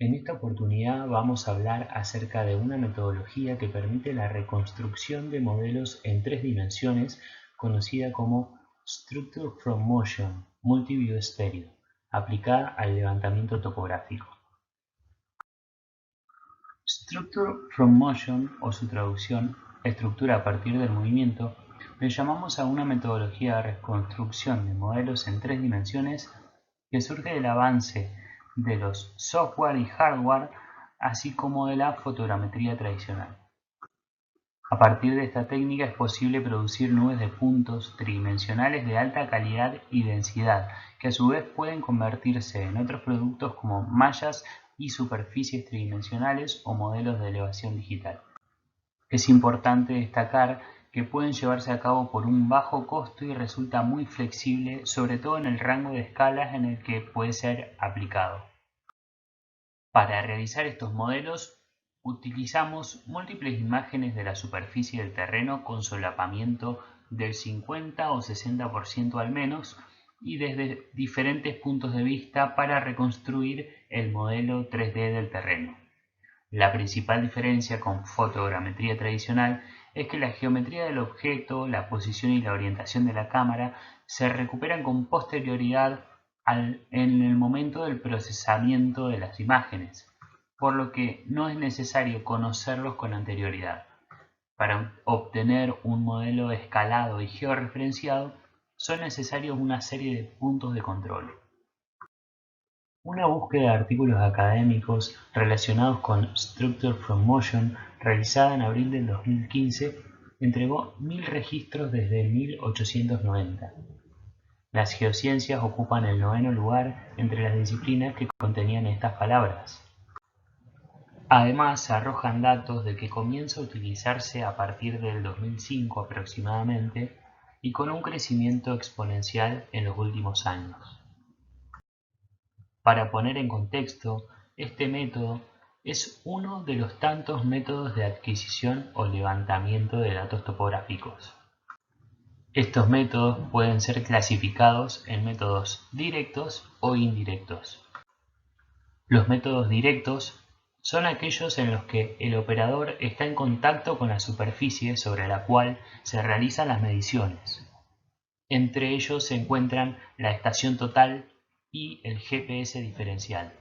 En esta oportunidad vamos a hablar acerca de una metodología que permite la reconstrucción de modelos en 3 dimensiones conocida como Structure from Motion Multiview Stereo, aplicada al levantamiento topográfico. Structure from Motion, o su traducción, estructura a partir del movimiento, le llamamos a una metodología de reconstrucción de modelos en 3 dimensiones que surge del avance de los software y hardware, así como de la fotogrametría tradicional. A partir de esta técnica es posible producir nubes de puntos tridimensionales de alta calidad y densidad, que a su vez pueden convertirse en otros productos como mallas y superficies tridimensionales o modelos de elevación digital. Es importante destacar que pueden llevarse a cabo por un bajo costo y resulta muy flexible, sobre todo en el rango de escalas en el que puede ser aplicado. Para realizar estos modelos, utilizamos múltiples imágenes de la superficie del terreno con solapamiento del 50 o 60% al menos y desde diferentes puntos de vista para reconstruir el modelo 3D del terreno. La principal diferencia con fotogrametría tradicional es que la geometría del objeto, la posición y la orientación de la cámara se recuperan con posterioridad en el momento del procesamiento de las imágenes, por lo que no es necesario conocerlos con anterioridad. Para obtener un modelo escalado y georreferenciado son necesarios una serie de puntos de control. Una búsqueda de artículos académicos relacionados con Structure from Motion realizada en abril del 2015 entregó 1000 registros desde 1890. Las geociencias ocupan el 9º lugar entre las disciplinas que contenían estas palabras. Además, arrojan datos de que comienza a utilizarse a partir del 2005 aproximadamente y con un crecimiento exponencial en los últimos años. Para poner en contexto, este método es uno de los tantos métodos de adquisición o levantamiento de datos topográficos. Estos métodos pueden ser clasificados en métodos directos o indirectos. Los métodos directos son aquellos en los que el operador está en contacto con la superficie sobre la cual se realizan las mediciones. Entre ellos se encuentran la estación total y el GPS diferencial.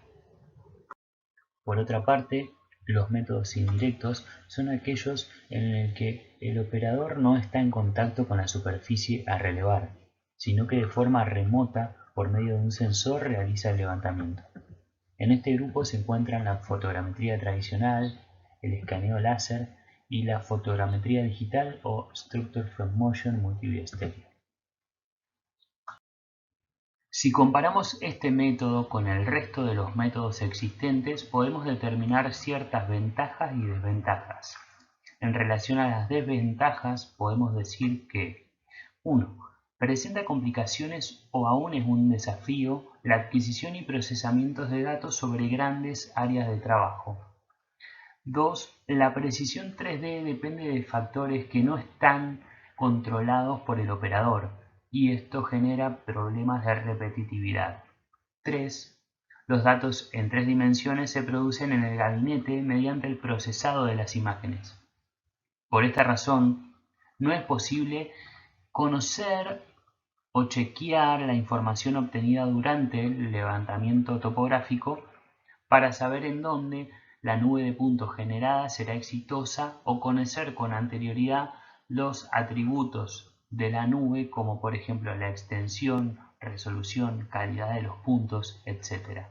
Por otra parte, los métodos indirectos son aquellos en el que el operador no está en contacto con la superficie a relevar, sino que de forma remota, por medio de un sensor, realiza el levantamiento. En este grupo se encuentran la fotogrametría tradicional, el escaneo láser y la fotogrametría digital o Structure from Motion Multiview Stereo. Si comparamos este método con el resto de los métodos existentes, podemos determinar ciertas ventajas y desventajas. En relación a las desventajas, podemos decir que 1. Presenta complicaciones o aún es un desafío la adquisición y procesamiento de datos sobre grandes áreas de trabajo. 2. La precisión 3D depende de factores que no están controlados por el operador, y esto genera problemas de repetitividad. 3. Los datos en 3 dimensiones se producen en el gabinete mediante el procesado de las imágenes. Por esta razón, no es posible conocer o chequear la información obtenida durante el levantamiento topográfico para saber en dónde la nube de puntos generada será exitosa o conocer con anterioridad los atributos de la nube, como por ejemplo la extensión, resolución, calidad de los puntos, etc.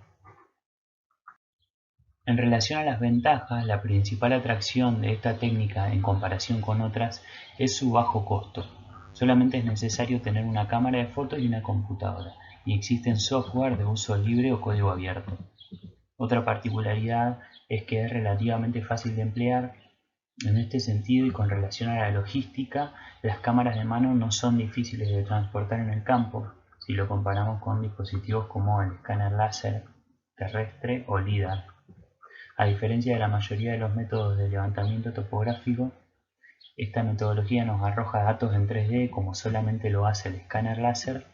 En relación a las ventajas, la principal atracción de esta técnica en comparación con otras es su bajo costo. Solamente es necesario tener una cámara de fotos y una computadora, y existen software de uso libre o código abierto. Otra particularidad es que es relativamente fácil de emplear. En este sentido y con relación a la logística, las cámaras de mano no son difíciles de transportar en el campo si lo comparamos con dispositivos como el escáner láser terrestre o LIDAR. A diferencia de la mayoría de los métodos de levantamiento topográfico, esta metodología nos arroja datos en 3D como solamente lo hace el escáner láser,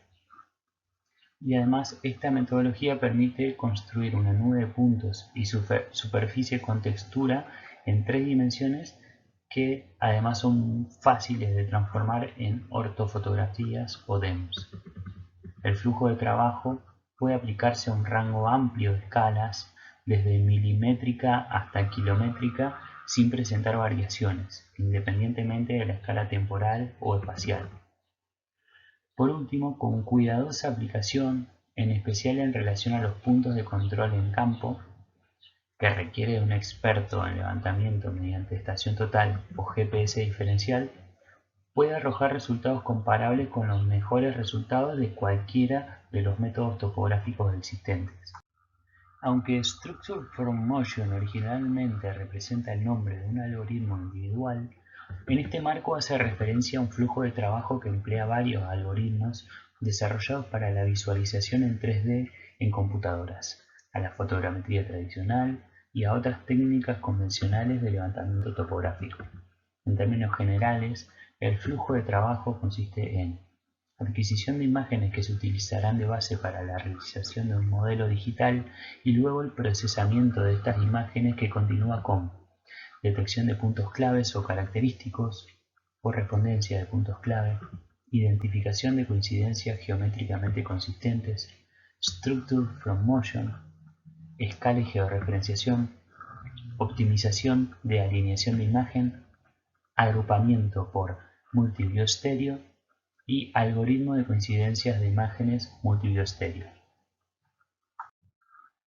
y además esta metodología permite construir una nube de puntos y superficie con textura en 3 dimensiones que además son fáciles de transformar en ortofotografías o DEMS. El flujo de trabajo puede aplicarse a un rango amplio de escalas, desde milimétrica hasta kilométrica, sin presentar variaciones, independientemente de la escala temporal o espacial. Por último, con cuidadosa aplicación, en especial en relación a los puntos de control en campo, que requiere de un experto en levantamiento mediante estación total o GPS diferencial, puede arrojar resultados comparables con los mejores resultados de cualquiera de los métodos topográficos existentes. Aunque Structure from Motion originalmente representa el nombre de un algoritmo individual, en este marco hace referencia a un flujo de trabajo que emplea varios algoritmos desarrollados para la visualización en 3D en computadoras, a la fotogrametría tradicional y a otras técnicas convencionales de levantamiento topográfico. En términos generales, el flujo de trabajo consiste en adquisición de imágenes que se utilizarán de base para la realización de un modelo digital y luego el procesamiento de estas imágenes que continúa con detección de puntos claves o característicos, correspondencia de puntos clave, identificación de coincidencias geométricamente consistentes, structure from motion, escala y georreferenciación, optimización de alineación de imagen, agrupamiento por multiview estéreo y algoritmo de coincidencias de imágenes multiview estéreo.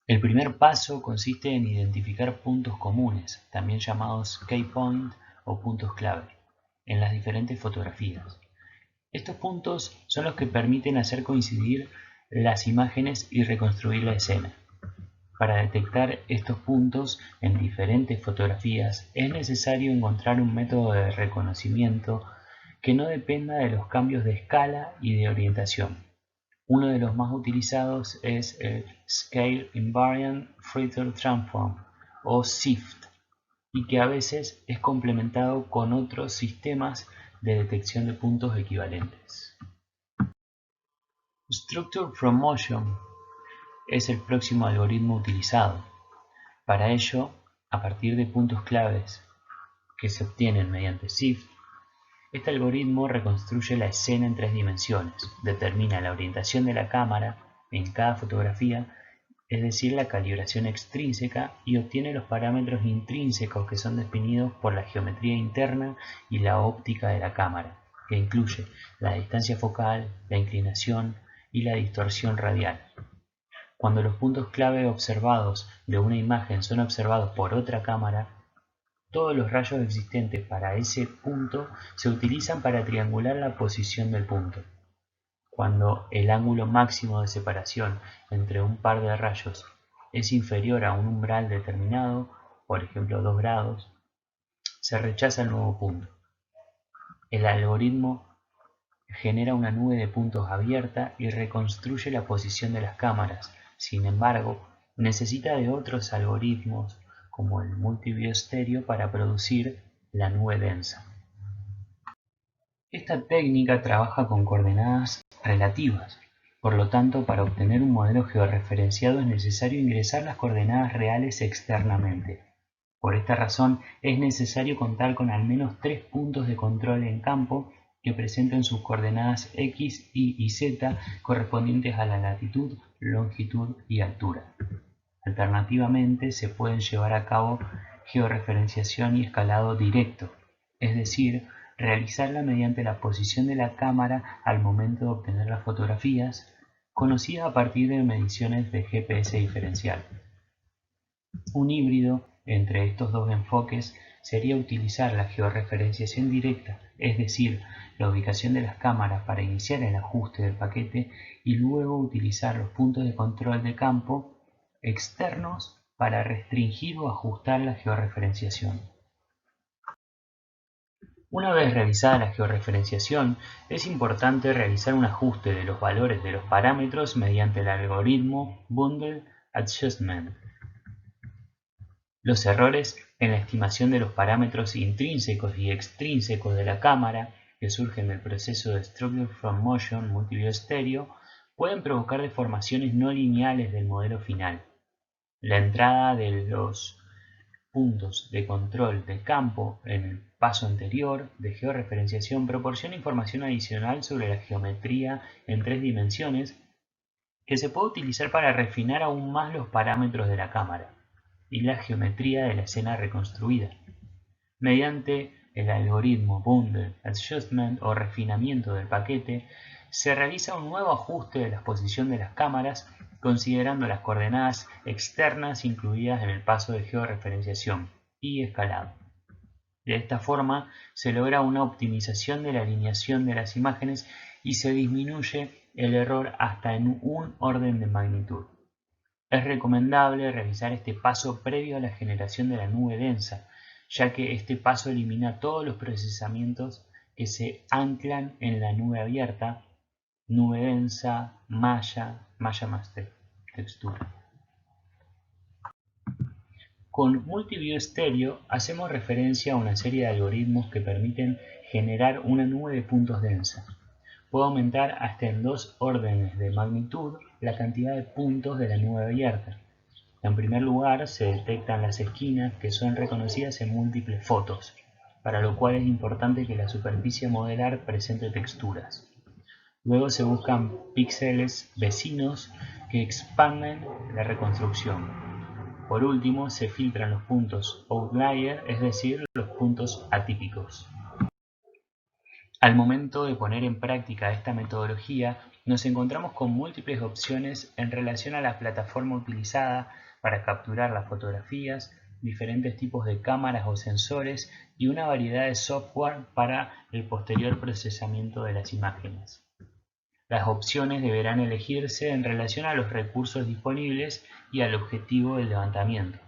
El primer paso consiste en identificar puntos comunes, también llamados key point o puntos clave, en las diferentes fotografías. Estos puntos son los que permiten hacer coincidir las imágenes y reconstruir la escena. Para detectar estos puntos en diferentes fotografías es necesario encontrar un método de reconocimiento que no dependa de los cambios de escala y de orientación. Uno de los más utilizados es el Scale Invariant Fritter Transform o SIFT, y que a veces es complementado con otros sistemas de detección de puntos equivalentes. Structure from Motion es el próximo algoritmo utilizado. Para ello, a partir de puntos claves que se obtienen mediante SIFT, este algoritmo reconstruye la escena en 3 dimensiones, determina la orientación de la cámara en cada fotografía, es decir, la calibración extrínseca, y obtiene los parámetros intrínsecos que son definidos por la geometría interna y la óptica de la cámara, que incluye la distancia focal, la inclinación y la distorsión radial. Cuando los puntos clave observados de una imagen son observados por otra cámara, todos los rayos existentes para ese punto se utilizan para triangular la posición del punto. Cuando el ángulo máximo de separación entre un par de rayos es inferior a un umbral determinado, por ejemplo 2 grados, se rechaza el nuevo punto. El algoritmo genera una nube de puntos abierta y reconstruye la posición de las cámaras. Sin embargo, necesita de otros algoritmos como el multiview estéreo para producir la nube densa. Esta técnica trabaja con coordenadas relativas. Por lo tanto, para obtener un modelo georreferenciado es necesario ingresar las coordenadas reales externamente. Por esta razón, es necesario contar con al menos 3 puntos de control en campo que presenten sus coordenadas X, Y y Z correspondientes a la latitud, longitud y altura. Alternativamente, se pueden llevar a cabo georreferenciación y escalado directo, es decir, realizarla mediante la posición de la cámara al momento de obtener las fotografías, conocida a partir de mediciones de GPS diferencial. Un híbrido entre estos dos enfoques sería utilizar la georreferenciación directa, es decir, la ubicación de las cámaras para iniciar el ajuste del paquete y luego utilizar los puntos de control de campo externos para restringir o ajustar la georreferenciación. Una vez realizada la georreferenciación, es importante realizar un ajuste de los valores de los parámetros mediante el algoritmo Bundle Adjustment. Los errores en la estimación de los parámetros intrínsecos y extrínsecos de la cámara que surgen del proceso de Structure from Motion multiview estéreo pueden provocar deformaciones no lineales del modelo final. La entrada de los puntos de control de campo en el paso anterior de georreferenciación proporciona información adicional sobre la geometría en 3 dimensiones que se puede utilizar para refinar aún más los parámetros de la cámara y la geometría de la escena reconstruida. Mediante el algoritmo Bundle Adjustment o refinamiento del paquete, se realiza un nuevo ajuste de la posición de las cámaras considerando las coordenadas externas incluidas en el paso de georreferenciación y escalado. De esta forma se logra una optimización de la alineación de las imágenes y se disminuye el error hasta en un orden de magnitud. Es recomendable realizar este paso previo a la generación de la nube densa, ya que este paso elimina todos los procesamientos que se anclan en la nube abierta, nube densa, malla más textura. Con Multiview Stereo hacemos referencia a una serie de algoritmos que permiten generar una nube de puntos densa. Puede aumentar hasta en 2 órdenes de magnitud la cantidad de puntos de la nube abierta. En primer lugar, se detectan las esquinas que son reconocidas en múltiples fotos, para lo cual es importante que la superficie a modelar presente texturas. Luego se buscan píxeles vecinos que expanden la reconstrucción. Por último, se filtran los puntos outlier, es decir, los puntos atípicos. Al momento de poner en práctica esta metodología, nos encontramos con múltiples opciones en relación a la plataforma utilizada para capturar las fotografías, diferentes tipos de cámaras o sensores y una variedad de software para el posterior procesamiento de las imágenes. Las opciones deberán elegirse en relación a los recursos disponibles y al objetivo del levantamiento.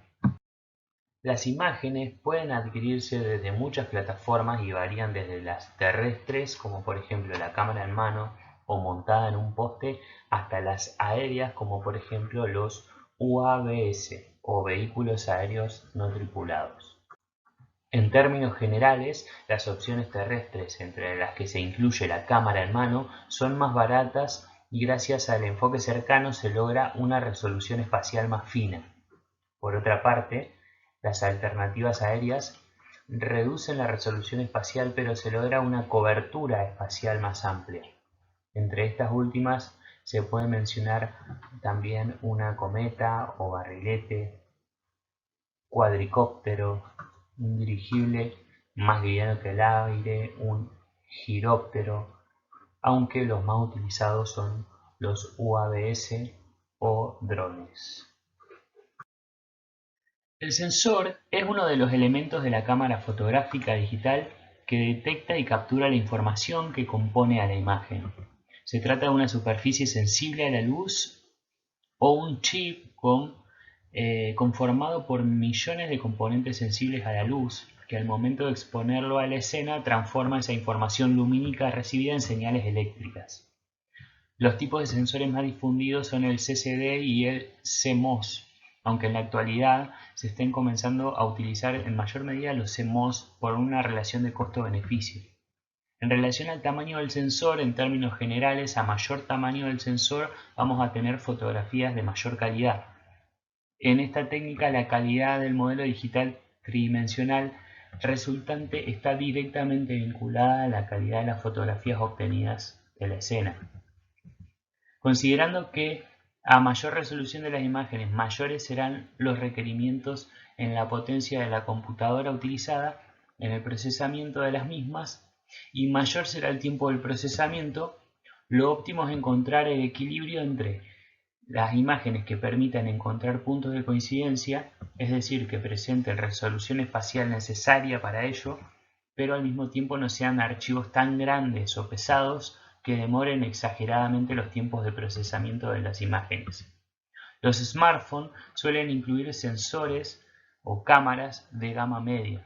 Las imágenes pueden adquirirse desde muchas plataformas y varían desde las terrestres, como por ejemplo la cámara en mano o montada en un poste, hasta las aéreas, como por ejemplo los UAVs o vehículos aéreos no tripulados. En términos generales, las opciones terrestres, entre las que se incluye la cámara en mano, son más baratas y gracias al enfoque cercano se logra una resolución espacial más fina. Por otra parte, las alternativas aéreas reducen la resolución espacial, pero se logra una cobertura espacial más amplia. Entre estas últimas se puede mencionar también una cometa o barrilete, cuadricóptero, un dirigible más liviano que el aire, un giróptero, aunque los más utilizados son los UAVs o drones. El sensor es uno de los elementos de la cámara fotográfica digital que detecta y captura la información que compone a la imagen. Se trata de una superficie sensible a la luz o un chip conformado por millones de componentes sensibles a la luz, que al momento de exponerlo a la escena transforma esa información lumínica recibida en señales eléctricas. Los tipos de sensores más difundidos son el CCD y el CMOS, aunque en la actualidad se estén comenzando a utilizar en mayor medida los CMOS por una relación de costo-beneficio. En relación al tamaño del sensor, en términos generales, a mayor tamaño del sensor vamos a tener fotografías de mayor calidad. En esta técnica, la calidad del modelo digital tridimensional resultante está directamente vinculada a la calidad de las fotografías obtenidas de la escena. Considerando que a mayor resolución de las imágenes, mayores serán los requerimientos en la potencia de la computadora utilizada en el procesamiento de las mismas y mayor será el tiempo del procesamiento, lo óptimo es encontrar el equilibrio entre las imágenes que permitan encontrar puntos de coincidencia, es decir, que presenten resolución espacial necesaria para ello, pero al mismo tiempo no sean archivos tan grandes o pesados que demoren exageradamente los tiempos de procesamiento de las imágenes. Los smartphones suelen incluir sensores o cámaras de gama media.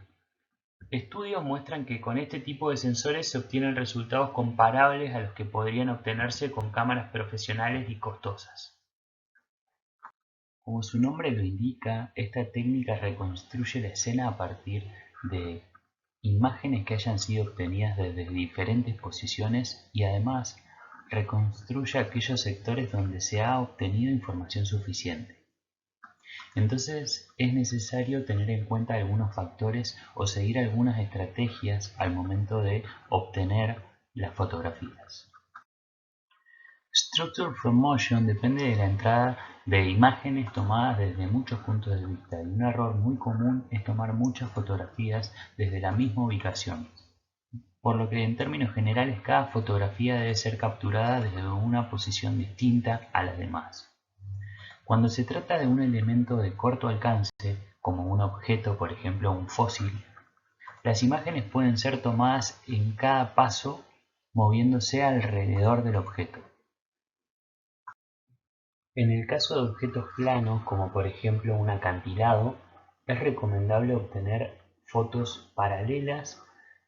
Estudios muestran que con este tipo de sensores se obtienen resultados comparables a los que podrían obtenerse con cámaras profesionales y costosas. Como su nombre lo indica, esta técnica reconstruye la escena a partir de imágenes que hayan sido obtenidas desde diferentes posiciones y además reconstruye aquellos sectores donde se ha obtenido información suficiente. Entonces es necesario tener en cuenta algunos factores o seguir algunas estrategias al momento de obtener las fotografías. Structure from Motion depende de la entrada de imágenes tomadas desde muchos puntos de vista y un error muy común es tomar muchas fotografías desde la misma ubicación, por lo que en términos generales cada fotografía debe ser capturada desde una posición distinta a las demás. Cuando se trata de un elemento de corto alcance, como un objeto, por ejemplo un fósil, las imágenes pueden ser tomadas en cada paso moviéndose alrededor del objeto. En el caso de objetos planos, como por ejemplo un acantilado, es recomendable obtener fotos paralelas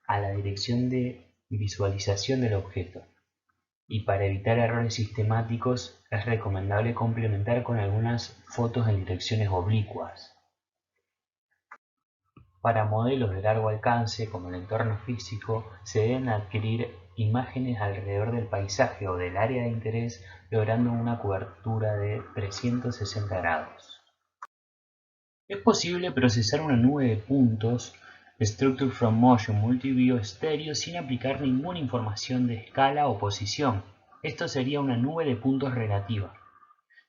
a la dirección de visualización del objeto. Y para evitar errores sistemáticos, es recomendable complementar con algunas fotos en direcciones oblicuas. Para modelos de largo alcance, como el entorno físico, se deben adquirir imágenes alrededor del paisaje o del área de interés, logrando una cobertura de 360 grados. Es posible procesar una nube de puntos Structure from Motion Multiview Stereo sin aplicar ninguna información de escala o posición. Esto sería una nube de puntos relativa.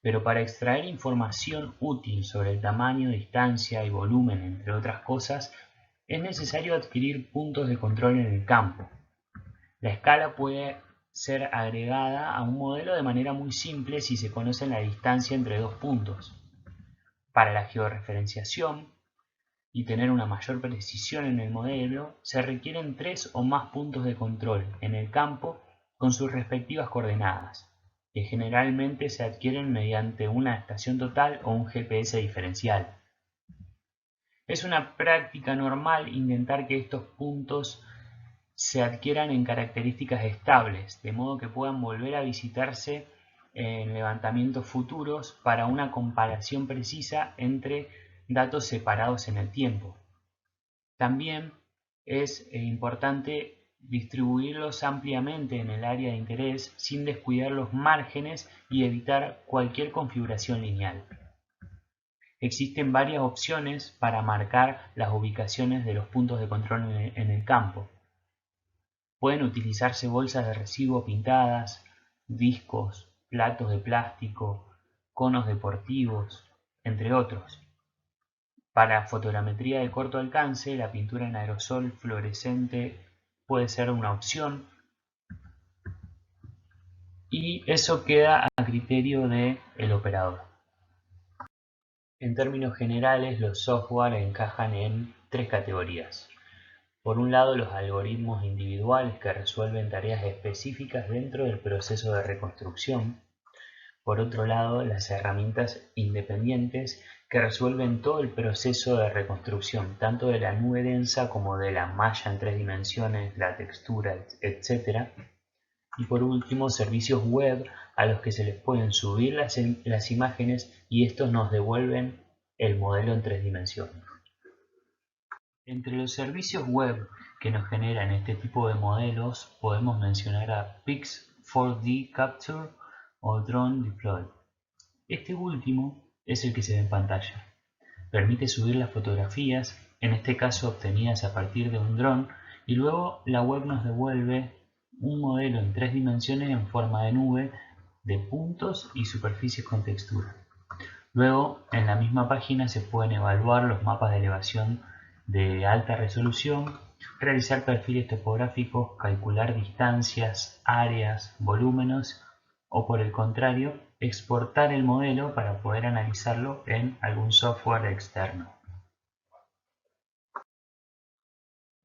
Pero para extraer información útil sobre el tamaño, distancia y volumen, entre otras cosas, es necesario adquirir puntos de control en el campo. La escala puede ser agregada a un modelo de manera muy simple si se conoce la distancia entre dos puntos. Para la georreferenciación y tener una mayor precisión en el modelo, se requieren 3 o más puntos de control en el campo con sus respectivas coordenadas, que generalmente se adquieren mediante una estación total o un GPS diferencial. Es una práctica normal intentar que estos puntos se adquieran en características estables, de modo que puedan volver a visitarse en levantamientos futuros para una comparación precisa entre datos separados en el tiempo. También es importante distribuirlos ampliamente en el área de interés sin descuidar los márgenes y evitar cualquier configuración lineal. Existen varias opciones para marcar las ubicaciones de los puntos de control en el campo. Pueden utilizarse bolsas de residuo pintadas, discos, platos de plástico, conos deportivos, entre otros. Para fotogrametría de corto alcance, la pintura en aerosol fluorescente puede ser una opción y eso queda a criterio del operador. En términos generales, los software encajan en 3 categorías. Por un lado, los algoritmos individuales que resuelven tareas específicas dentro del proceso de reconstrucción. Por otro lado, las herramientas independientes que resuelven todo el proceso de reconstrucción, tanto de la nube densa como de la malla en 3 dimensiones, la textura, etc. Y por último, servicios web a los que se les pueden subir las imágenes y estos nos devuelven el modelo en 3 dimensiones. Entre los servicios web que nos generan este tipo de modelos podemos mencionar a Pix4D Capture o Drone Deploy. Este último es el que se ve en pantalla. Permite subir las fotografías, en este caso obtenidas a partir de un dron, y luego la web nos devuelve un modelo en 3 dimensiones en forma de nube de puntos y superficies con textura. Luego, en la misma página se pueden evaluar los mapas de elevación de alta resolución, realizar perfiles topográficos, calcular distancias, áreas, volúmenes o por el contrario, exportar el modelo para poder analizarlo en algún software externo.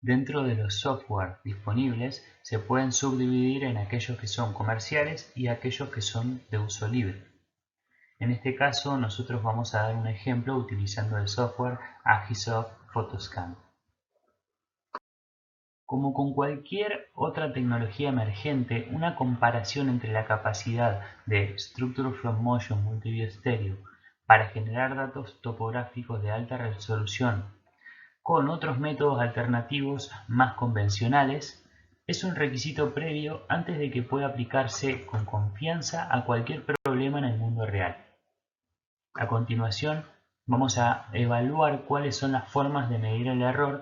Dentro de los software disponibles se pueden subdividir en aquellos que son comerciales y aquellos que son de uso libre. En este caso nosotros vamos a dar un ejemplo utilizando el software Agisoft Photoscan. Como con cualquier otra tecnología emergente, una comparación entre la capacidad de Structure from Motion Multiview Stereo para generar datos topográficos de alta resolución con otros métodos alternativos más convencionales es un requisito previo antes de que pueda aplicarse con confianza a cualquier problema en el mundo real. A continuación, vamos a evaluar cuáles son las formas de medir el error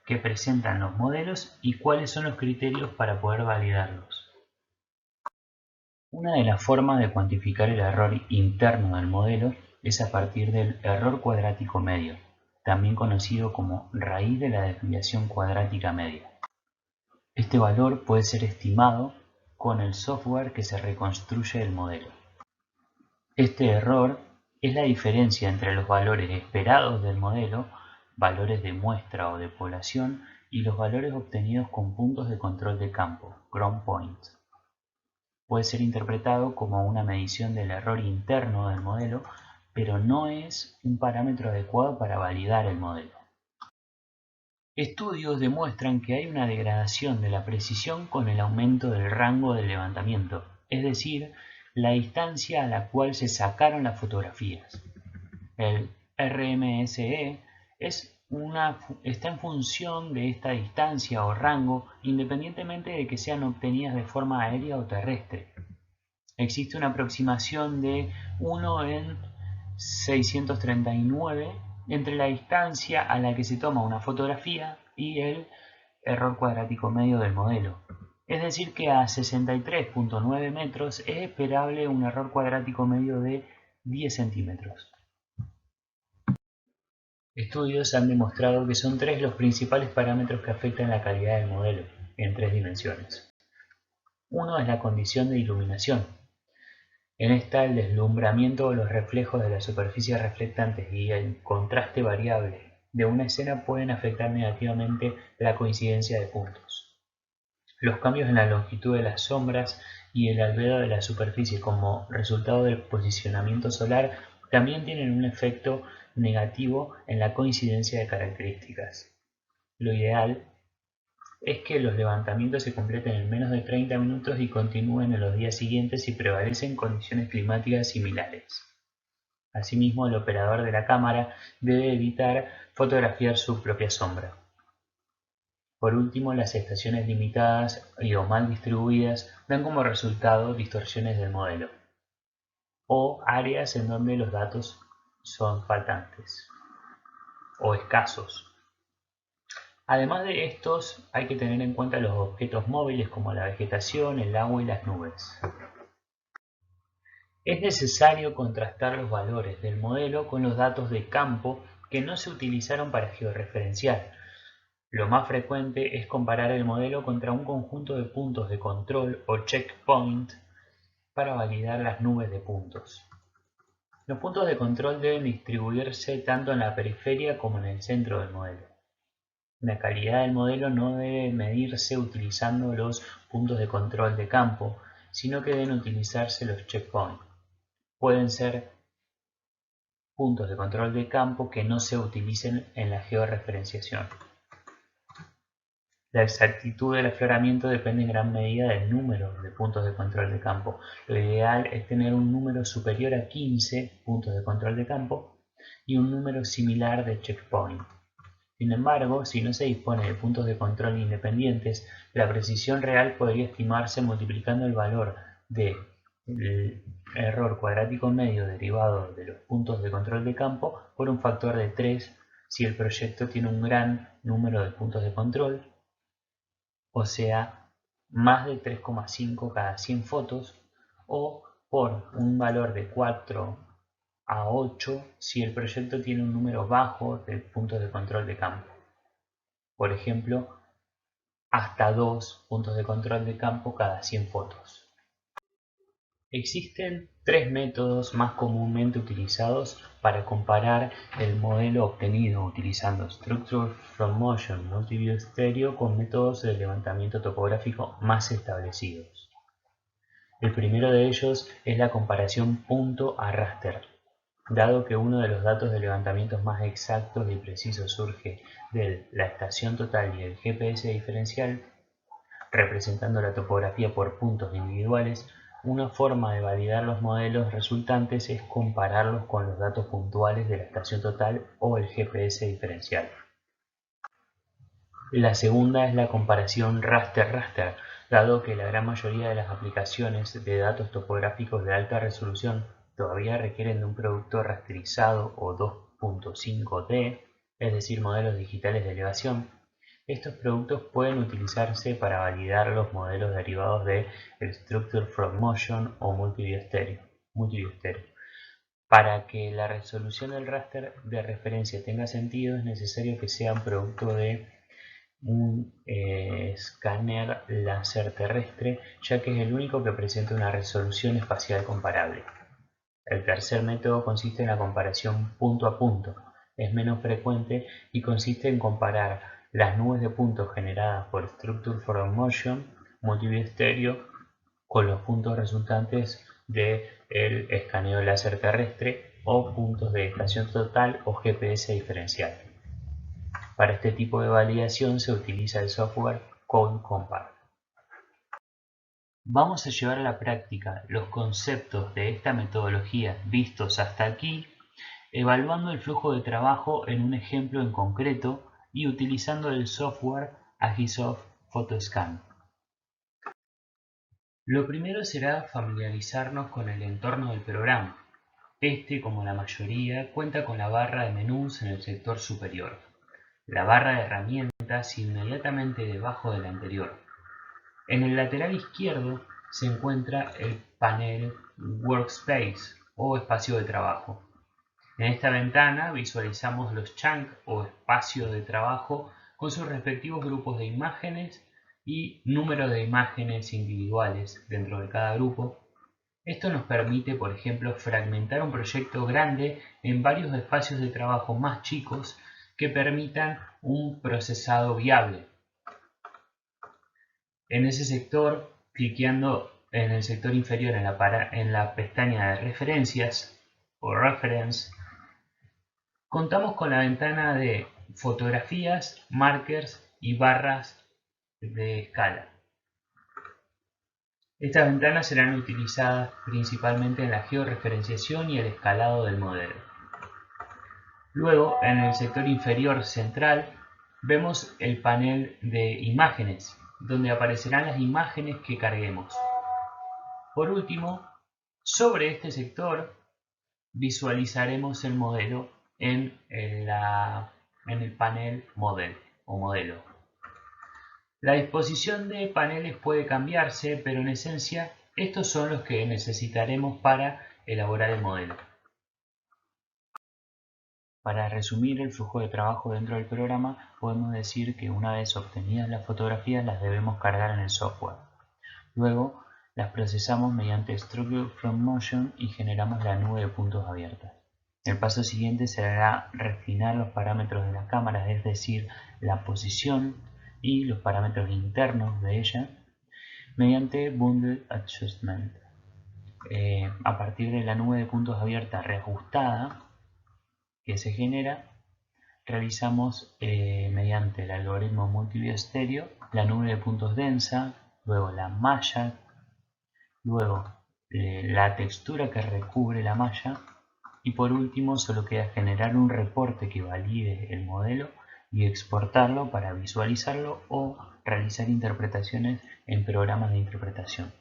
que presentan los modelos y cuáles son los criterios para poder validarlos. Una de las formas de cuantificar el error interno del modelo es a partir del error cuadrático medio, también conocido como raíz de la desviación cuadrática media. Este valor puede ser estimado con el software que se reconstruye el modelo. Este error es la diferencia entre los valores esperados del modelo, valores de muestra o de población, y los valores obtenidos con puntos de control de campo, ground points. Puede ser interpretado como una medición del error interno del modelo, pero no es un parámetro adecuado para validar el modelo. Estudios demuestran que hay una degradación de la precisión con el aumento del rango del levantamiento, es decir, la distancia a la cual se sacaron las fotografías. El RMSE está en función de esta distancia o rango independientemente de que sean obtenidas de forma aérea o terrestre. Existe una aproximación de 1 en 639 entre la distancia a la que se toma una fotografía y el error cuadrático medio del modelo. Es decir que a 63.9 metros es esperable un error cuadrático medio de 10 centímetros. Estudios han demostrado que son 3 los principales parámetros que afectan la calidad del modelo en 3 dimensiones. Uno es la condición de iluminación. En esta, el deslumbramiento o los reflejos de las superficies reflectantes y el contraste variable de una escena pueden afectar negativamente la coincidencia de puntos. Los cambios en la longitud de las sombras y el albedo de la superficie como resultado del posicionamiento solar también tienen un efecto negativo en la coincidencia de características. Lo ideal es que los levantamientos se completen en menos de 30 minutos y continúen en los días siguientes si prevalecen condiciones climáticas similares. Asimismo, el operador de la cámara debe evitar fotografiar su propia sombra. Por último, las estaciones limitadas o mal distribuidas dan como resultado distorsiones del modelo o áreas en donde los datos son faltantes o escasos. Además de estos, hay que tener en cuenta los objetos móviles como la vegetación, el agua y las nubes. Es necesario contrastar los valores del modelo con los datos de campo que no se utilizaron para georreferenciar. Lo más frecuente es comparar el modelo contra un conjunto de puntos de control o checkpoint para validar las nubes de puntos. Los puntos de control deben distribuirse tanto en la periferia como en el centro del modelo. La calidad del modelo no debe medirse utilizando los puntos de control de campo, sino que deben utilizarse los checkpoints. Pueden ser puntos de control de campo que no se utilicen en la georreferenciación. La exactitud del afloramiento depende en gran medida del número de puntos de control de campo. Lo ideal es tener un número superior a 15 puntos de control de campo y un número similar de checkpoint. Sin embargo, si no se dispone de puntos de control independientes, la precisión real podría estimarse multiplicando el valor del error cuadrático medio derivado de los puntos de control de campo por un factor de 3 si el proyecto tiene un gran número de puntos de control, o sea, más de 3,5 cada 100 fotos, o por un valor de 4 a 8 si el proyecto tiene un número bajo de puntos de control de campo. Por ejemplo, hasta 2 puntos de control de campo cada 100 fotos. Existen 3 métodos más comúnmente utilizados para comparar el modelo obtenido utilizando Structure from Motion Multiview Stereo con métodos de levantamiento topográfico más establecidos. El primero de ellos es la comparación punto a raster. Dado que uno de los datos de levantamientos más exactos y precisos surge de la estación total y el GPS diferencial, representando la topografía por puntos individuales, una forma de validar los modelos resultantes es compararlos con los datos puntuales de la estación total o el GPS diferencial. La segunda es la comparación raster-raster, dado que la gran mayoría de las aplicaciones de datos topográficos de alta resolución todavía requieren de un producto rasterizado o 2.5D, es decir, modelos digitales de elevación. Estos productos pueden utilizarse para validar los modelos derivados de Structure from Motion o Multiview Stereo. Para que la resolución del raster de referencia tenga sentido, es necesario que sea un producto de un escáner láser terrestre, ya que es el único que presenta una resolución espacial comparable. El tercer método consiste en la comparación punto a punto. Es menos frecuente y consiste en comparar las nubes de puntos generadas por Structure from Motion, Multiview Stereo, con los puntos resultantes del escaneo láser terrestre o puntos de estación total o GPS diferencial. Para este tipo de validación se utiliza el software CodeCompare. Vamos a llevar a la práctica los conceptos de esta metodología vistos hasta aquí, evaluando el flujo de trabajo en un ejemplo en concreto y utilizando el software Agisoft PhotoScan. Lo primero será familiarizarnos con el entorno del programa. Este, como la mayoría, cuenta con la barra de menús en el sector superior. La barra de herramientas inmediatamente debajo de la anterior. En el lateral izquierdo se encuentra el panel Workspace o espacio de trabajo. En esta ventana visualizamos los chunks o espacios de trabajo con sus respectivos grupos de imágenes y número de imágenes individuales dentro de cada grupo. Esto nos permite, por ejemplo, fragmentar un proyecto grande en varios espacios de trabajo más chicos que permitan un procesado viable. En ese sector, cliqueando en el sector inferior en la pestaña de referencias o reference, contamos con la ventana de fotografías, markers y barras de escala. Estas ventanas serán utilizadas principalmente en la georreferenciación y el escalado del modelo. Luego, en el sector inferior central, vemos el panel de imágenes, donde aparecerán las imágenes que carguemos. Por último, sobre este sector visualizaremos el modelo en el panel Model o modelo. La disposición de paneles puede cambiarse, pero en esencia estos son los que necesitaremos para elaborar el modelo. Para resumir el flujo de trabajo dentro del programa, podemos decir que una vez obtenidas las fotografías las debemos cargar en el software. Luego las procesamos mediante Structure from Motion y generamos la nube de puntos abiertas. El paso siguiente será refinar los parámetros de la cámara, es decir, la posición y los parámetros internos de ella, mediante Bundle Adjustment. A partir de la nube de puntos abierta reajustada que se genera, realizamos mediante el algoritmo Multiview Stereo la nube de puntos densa, luego la malla, luego la textura que recubre la malla y por último solo queda generar un reporte que valide el modelo y exportarlo para visualizarlo o realizar interpretaciones en programas de interpretación.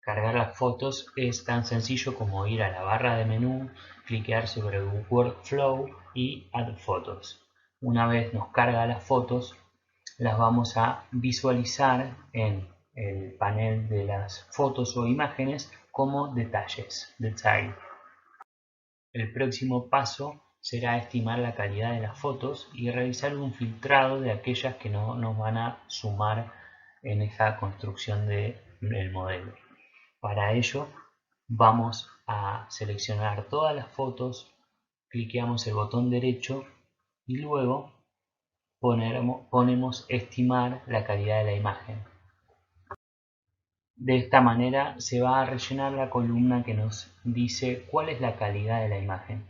Cargar las fotos es tan sencillo como ir a la barra de menú, cliquear sobre Workflow y Add Photos. Una vez nos carga las fotos, las vamos a visualizar en el panel de las fotos o imágenes como detalles, detail. El próximo paso será estimar la calidad de las fotos y realizar un filtrado de aquellas que no nos van a sumar en esa construcción del modelo. Para ello vamos a seleccionar todas las fotos, cliqueamos el botón derecho y luego ponemos estimar la calidad de la imagen. De esta manera se va a rellenar la columna que nos dice cuál es la calidad de la imagen.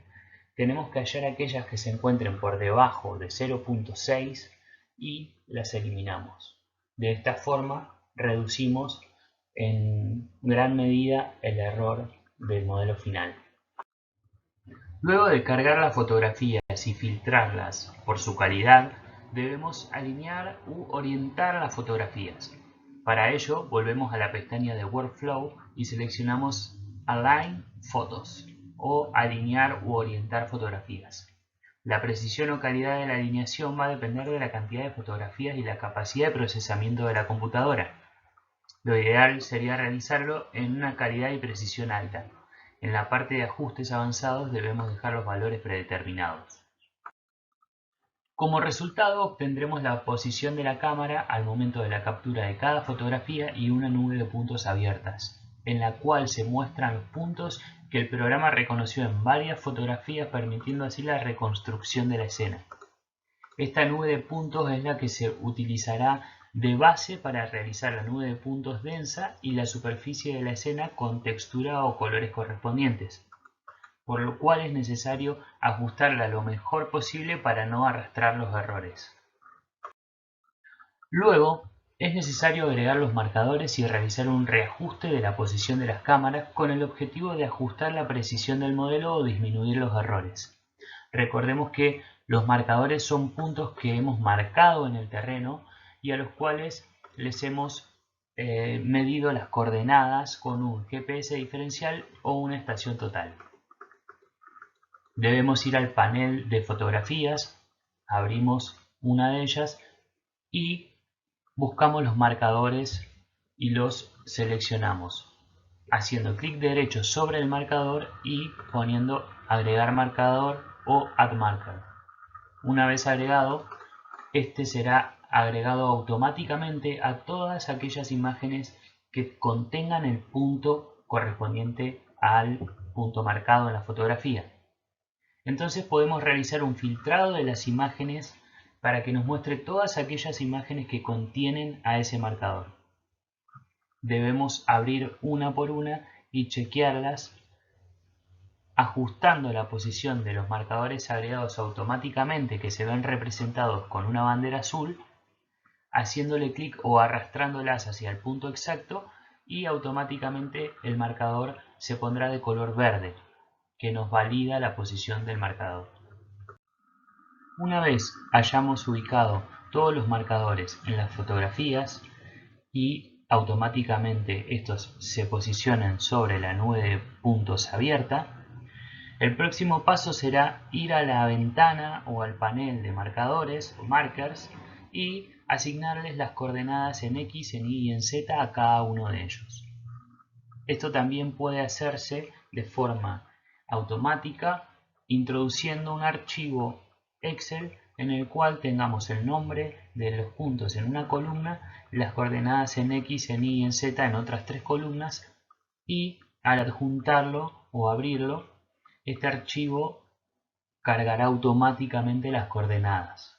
Tenemos que hallar aquellas que se encuentren por debajo de 0.6 y las eliminamos. De esta forma reducimos en gran medida el error del modelo final. Luego de cargar las fotografías y filtrarlas por su calidad, debemos alinear u orientar las fotografías. Para ello, volvemos a la pestaña de Workflow y seleccionamos Align Photos o alinear u orientar fotografías. La precisión o calidad de la alineación va a depender de la cantidad de fotografías y la capacidad de procesamiento de la computadora. Lo ideal sería realizarlo en una calidad y precisión alta. En la parte de ajustes avanzados debemos dejar los valores predeterminados. Como resultado obtendremos la posición de la cámara al momento de la captura de cada fotografía y una nube de puntos abiertas, en la cual se muestran los puntos que el programa reconoció en varias fotografías, permitiendo así la reconstrucción de la escena. Esta nube de puntos es la que se utilizará de base para realizar la nube de puntos densa y la superficie de la escena con textura o colores correspondientes, por lo cual es necesario ajustarla lo mejor posible para no arrastrar los errores. Luego, es necesario agregar los marcadores y realizar un reajuste de la posición de las cámaras con el objetivo de ajustar la precisión del modelo o disminuir los errores. Recordemos que los marcadores son puntos que hemos marcado en el terreno y a los cuales les hemos medido las coordenadas con un GPS diferencial o una estación total. Debemos ir al panel de fotografías, abrimos una de ellas y buscamos los marcadores y los seleccionamos, haciendo clic derecho sobre el marcador y poniendo agregar marcador o add marker. Una vez agregado, este será agregado automáticamente a todas aquellas imágenes que contengan el punto correspondiente al punto marcado en la fotografía. Entonces podemos realizar un filtrado de las imágenes para que nos muestre todas aquellas imágenes que contienen a ese marcador. Debemos abrir una por una y chequearlas, ajustando la posición de los marcadores agregados automáticamente que se ven representados con una bandera azul, haciéndole clic o arrastrándolas hacia el punto exacto y automáticamente el marcador se pondrá de color verde, que nos valida la posición del marcador. Una vez hayamos ubicado todos los marcadores en las fotografías y automáticamente estos se posicionan sobre la nube de puntos abierta, el próximo paso será ir a la ventana o al panel de marcadores o markers y asignarles las coordenadas en X, en Y y en Z a cada uno de ellos. Esto también puede hacerse de forma automática introduciendo un archivo Excel en el cual tengamos el nombre de los puntos en una columna, las coordenadas en X, en Y y en Z en otras 3 columnas, y al adjuntarlo o abrirlo, este archivo cargará automáticamente las coordenadas.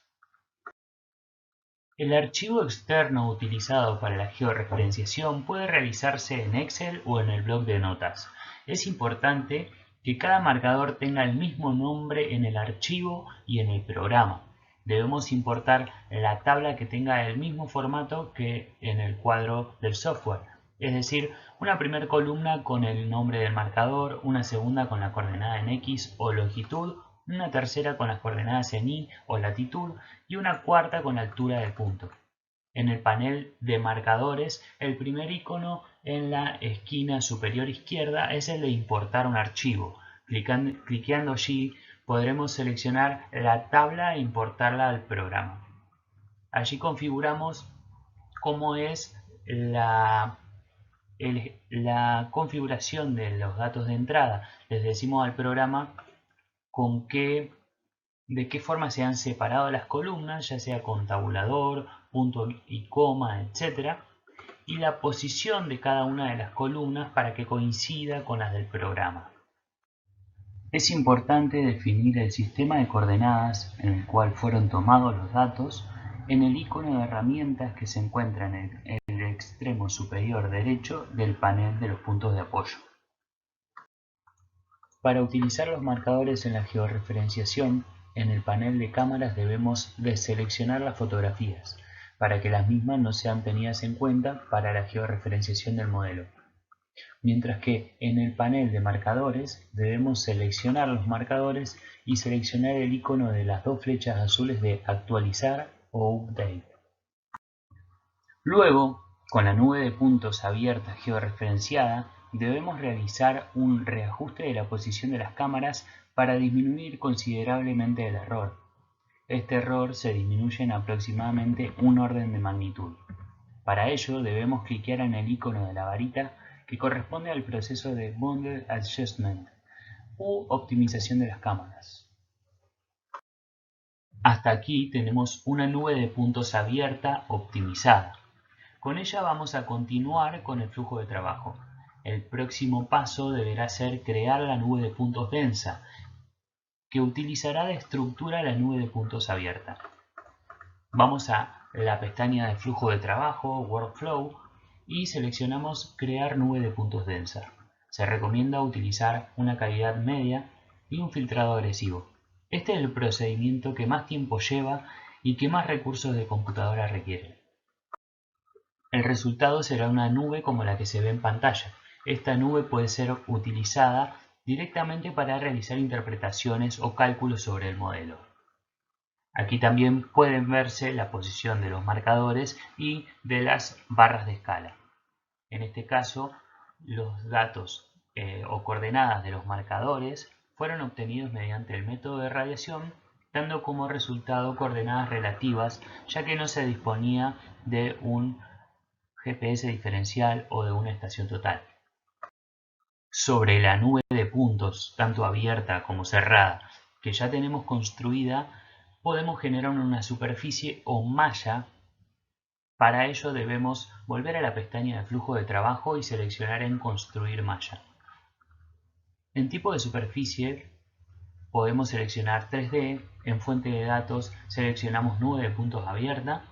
El archivo externo utilizado para la georreferenciación puede realizarse en Excel o en el bloc de notas. Es importante que cada marcador tenga el mismo nombre en el archivo y en el programa. Debemos importar la tabla que tenga el mismo formato que en el cuadro del software, es decir, una primera columna con el nombre del marcador, una segunda con la coordenada en X o longitud, una tercera con las coordenadas en Y o latitud y una cuarta con la altura del punto. En el panel de marcadores, el primer icono en la esquina superior izquierda es el de importar un archivo. Cliqueando allí podremos seleccionar la tabla e importarla al programa. Allí configuramos cómo es la configuración de los datos de entrada. Les decimos al programa de qué forma se han separado las columnas, ya sea con tabulador, punto y coma, etc. Y la posición de cada una de las columnas para que coincida con las del programa. Es importante definir el sistema de coordenadas en el cual fueron tomados los datos en el icono de herramientas que se encuentra en el extremo superior derecho del panel de los puntos de apoyo. Para utilizar los marcadores en la georreferenciación, en el panel de cámaras debemos deseleccionar las fotografías para que las mismas no sean tenidas en cuenta para la georreferenciación del modelo. Mientras que en el panel de marcadores debemos seleccionar los marcadores y seleccionar el icono de las 2 flechas azules de actualizar o update. Luego, con la nube de puntos abierta georreferenciada, debemos realizar un reajuste de la posición de las cámaras para disminuir considerablemente el error. Este error se disminuye en aproximadamente un orden de magnitud. Para ello debemos cliquear en el icono de la varita que corresponde al proceso de Bundle Adjustment u optimización de las cámaras. Hasta aquí tenemos una nube de puntos abierta optimizada. Con ella vamos a continuar con el flujo de trabajo. El próximo paso deberá ser crear la nube de puntos densa, que utilizará de estructura la nube de puntos abierta. Vamos a la pestaña de flujo de trabajo, Workflow, y seleccionamos crear nube de puntos densa. Se recomienda utilizar una calidad media y un filtrado agresivo. Este es el procedimiento que más tiempo lleva y que más recursos de computadora requiere. El resultado será una nube como la que se ve en pantalla. Esta nube puede ser utilizada directamente para realizar interpretaciones o cálculos sobre el modelo. Aquí también pueden verse la posición de los marcadores y de las barras de escala. En este caso, los datos o coordenadas de los marcadores fueron obtenidos mediante el método de radiación, dando como resultado coordenadas relativas, ya que no se disponía de un GPS diferencial o de una estación total. Sobre la nube de puntos, tanto abierta como cerrada, que ya tenemos construida, podemos generar una superficie o malla. Para ello debemos volver a la pestaña de flujo de trabajo y seleccionar en construir malla. En tipo de superficie podemos seleccionar 3D, en fuente de datos seleccionamos nube de puntos abierta,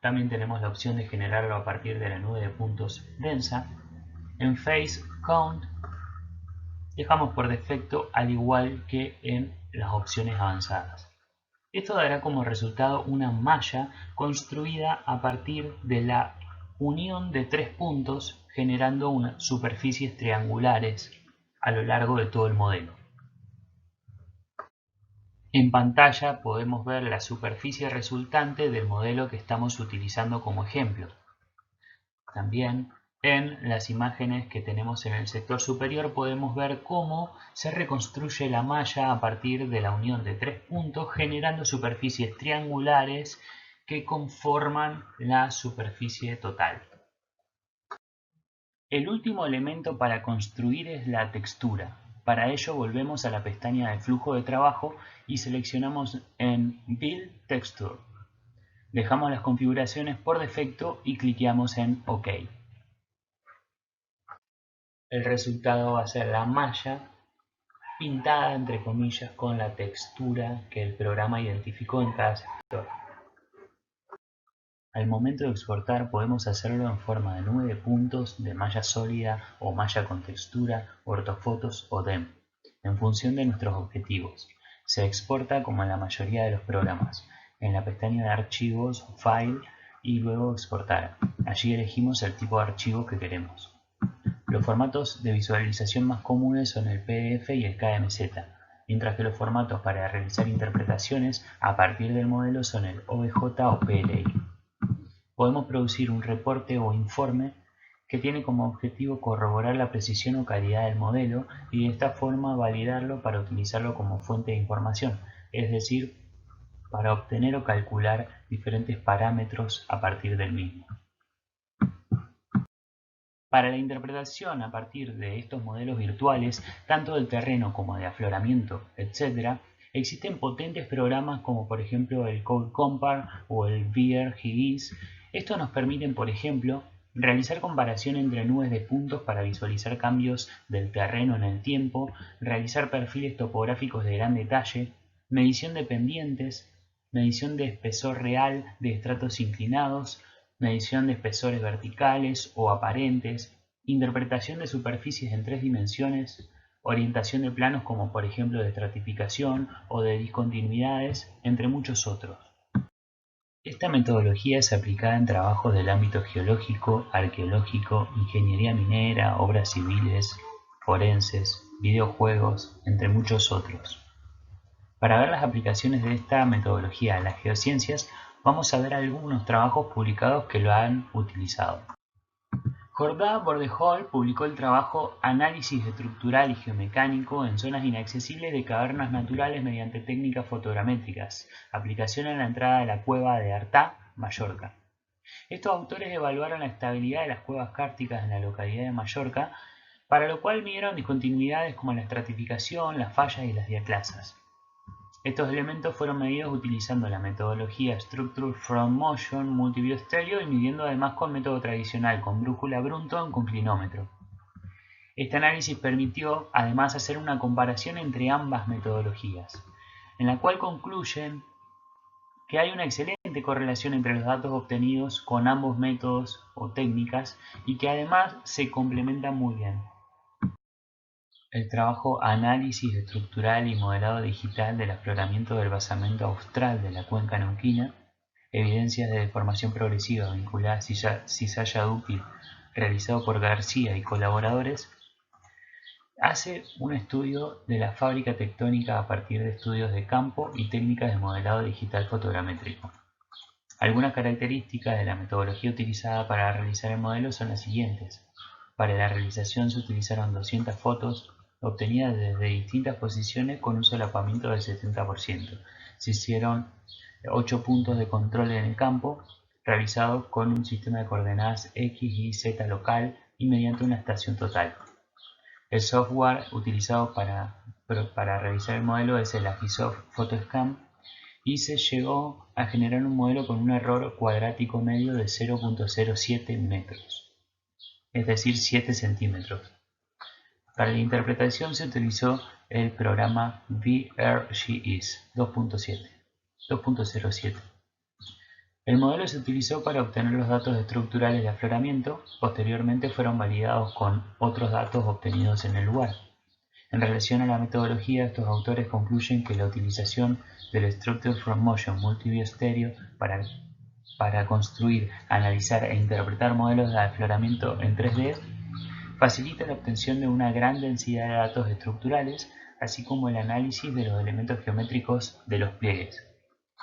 también tenemos la opción de generarlo a partir de la nube de puntos densa. En Face Count dejamos por defecto al igual que en las opciones avanzadas. Esto dará como resultado una malla construida a partir de la unión de 3 puntos, generando unas superficies triangulares a lo largo de todo el modelo. En pantalla podemos ver la superficie resultante del modelo que estamos utilizando como ejemplo. También en las imágenes que tenemos en el sector superior podemos ver cómo se reconstruye la malla a partir de la unión de 3 puntos, generando superficies triangulares que conforman la superficie total. El último elemento para construir es la textura. Para ello volvemos a la pestaña de flujo de trabajo y seleccionamos en Build Texture. Dejamos las configuraciones por defecto y cliqueamos en OK. El resultado va a ser la malla pintada entre comillas con la textura que el programa identificó en cada sector. Al momento de exportar podemos hacerlo en forma de nube de puntos, de malla sólida o malla con textura, ortofotos o DEM, en función de nuestros objetivos. Se exporta como en la mayoría de los programas, en la pestaña de archivos, File y luego exportar. Allí elegimos el tipo de archivo que queremos. Los formatos de visualización más comunes son el PDF y el KMZ, mientras que los formatos para realizar interpretaciones a partir del modelo son el OBJ o PLI. Podemos producir un reporte o informe que tiene como objetivo corroborar la precisión o calidad del modelo y de esta forma validarlo para utilizarlo como fuente de información, es decir, para obtener o calcular diferentes parámetros a partir del mismo. Para la interpretación a partir de estos modelos virtuales, tanto del terreno como de afloramiento, etc., existen potentes programas como por ejemplo el CodeCompare o el VRGGIS. Estos nos permiten, por ejemplo, realizar comparación entre nubes de puntos para visualizar cambios del terreno en el tiempo, realizar perfiles topográficos de gran detalle, medición de pendientes, medición de espesor real de estratos inclinados, medición de espesores verticales o aparentes, interpretación de superficies en 3 dimensiones, orientación de planos como por ejemplo de estratificación o de discontinuidades, entre muchos otros. Esta metodología es aplicada en trabajos del ámbito geológico, arqueológico, ingeniería minera, obras civiles, forenses, videojuegos, entre muchos otros. Para ver las aplicaciones de esta metodología en las geociencias, Vamos a ver algunos trabajos publicados que lo han utilizado. Jordá Bordejol publicó el trabajo Análisis estructural y geomecánico en zonas inaccesibles de cavernas naturales mediante técnicas fotogramétricas, aplicación en la entrada de la cueva de Artá, Mallorca. Estos autores evaluaron la estabilidad de las cuevas kárticas en la localidad de Mallorca, para lo cual midieron discontinuidades como la estratificación, las fallas y las diaclasas. Estos elementos fueron medidos utilizando la metodología Structure from Motion Multiview Stereo y midiendo además con método tradicional con brújula Brunton con clinómetro. Este análisis permitió además hacer una comparación entre ambas metodologías, en la cual concluyen que hay una excelente correlación entre los datos obtenidos con ambos métodos o técnicas y que además se complementan muy bien. El trabajo Análisis estructural y modelado digital del afloramiento del basamento austral de la cuenca neuquina, evidencias de deformación progresiva vinculada a cizalla dúctil, realizado por García y colaboradores, hace un estudio de la fábrica tectónica a partir de estudios de campo y técnicas de modelado digital fotogramétrico. Algunas características de la metodología utilizada para realizar el modelo son las siguientes. Para la realización se utilizaron 200 fotos obtenidas desde distintas posiciones con un solapamiento del 70%. Se hicieron 8 puntos de control en el campo, realizados con un sistema de coordenadas X y Z local y mediante una estación total. El software utilizado para realizar el modelo es el Agisoft PhotoScan y se llegó a generar un modelo con un error cuadrático medio de 0.07 metros, es decir, 7 centímetros. Para la interpretación se utilizó el programa VRGS 2.07. El modelo se utilizó para obtener los datos estructurales de afloramiento, posteriormente fueron validados con otros datos obtenidos en el lugar. En relación a la metodología, estos autores concluyen que la utilización del Structure from Motion Multiview Stereo para construir, analizar e interpretar modelos de afloramiento en 3D facilita la obtención de una gran densidad de datos estructurales, así como el análisis de los elementos geométricos de los pliegues.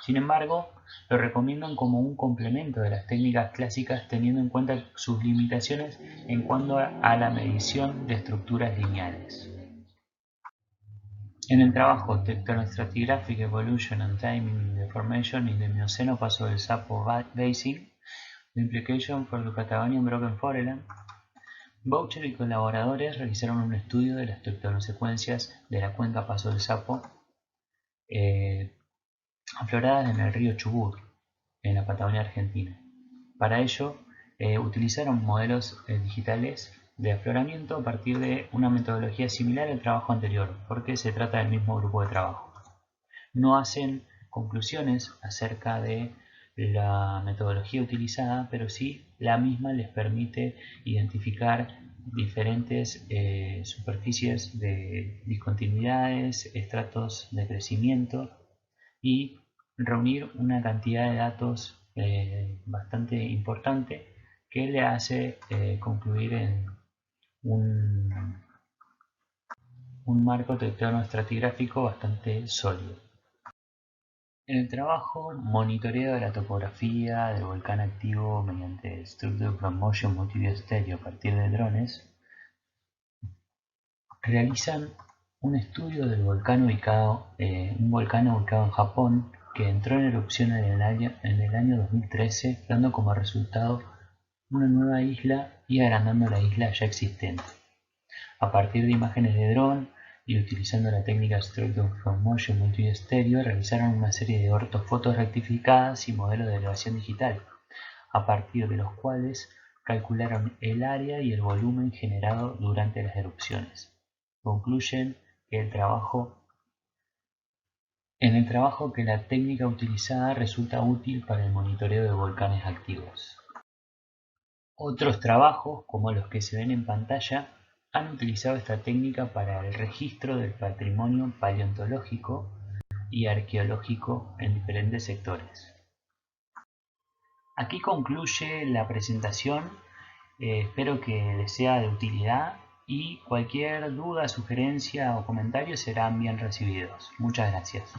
Sin embargo, lo recomiendan como un complemento de las técnicas clásicas teniendo en cuenta sus limitaciones en cuanto a la medición de estructuras lineales. En el trabajo Tectonostratigraphic Evolution and Timing in the Formation in the Mioceno Paso del Sapo Basin, The Implication for the Patagonian Broken Foreland, Boucher y colaboradores realizaron un estudio de las tectonosecuencias de la cuenca Paso del Sapo afloradas en el río Chubut, en la Patagonia Argentina. Para ello, utilizaron modelos digitales de afloramiento a partir de una metodología similar al trabajo anterior, porque se trata del mismo grupo de trabajo. No hacen conclusiones acerca de la metodología utilizada, pero sí la misma les permite identificar diferentes superficies de discontinuidades, estratos de crecimiento y reunir una cantidad de datos bastante importante que le hace concluir en un marco tectonoestratigráfico bastante sólido. En el trabajo Monitoreo de la topografía del volcán activo mediante Structure from Motion Multiview Stereo a partir de drones, realizan un estudio del volcán ubicado en Japón que entró en erupción en el año 2013, dando como resultado una nueva isla y agrandando la isla ya existente. A partir de imágenes de dron y utilizando la técnica Structure from Motion Multiview Stereo, realizaron una serie de ortofotos rectificadas y modelos de elevación digital, a partir de los cuales calcularon el área y el volumen generado durante las erupciones. Concluyen que en el trabajo que la técnica utilizada resulta útil para el monitoreo de volcanes activos. Otros trabajos, como los que se ven en pantalla, han utilizado esta técnica para el registro del patrimonio paleontológico y arqueológico en diferentes sectores. Aquí concluye la presentación, espero que les sea de utilidad y cualquier duda, sugerencia o comentario serán bien recibidos. Muchas gracias.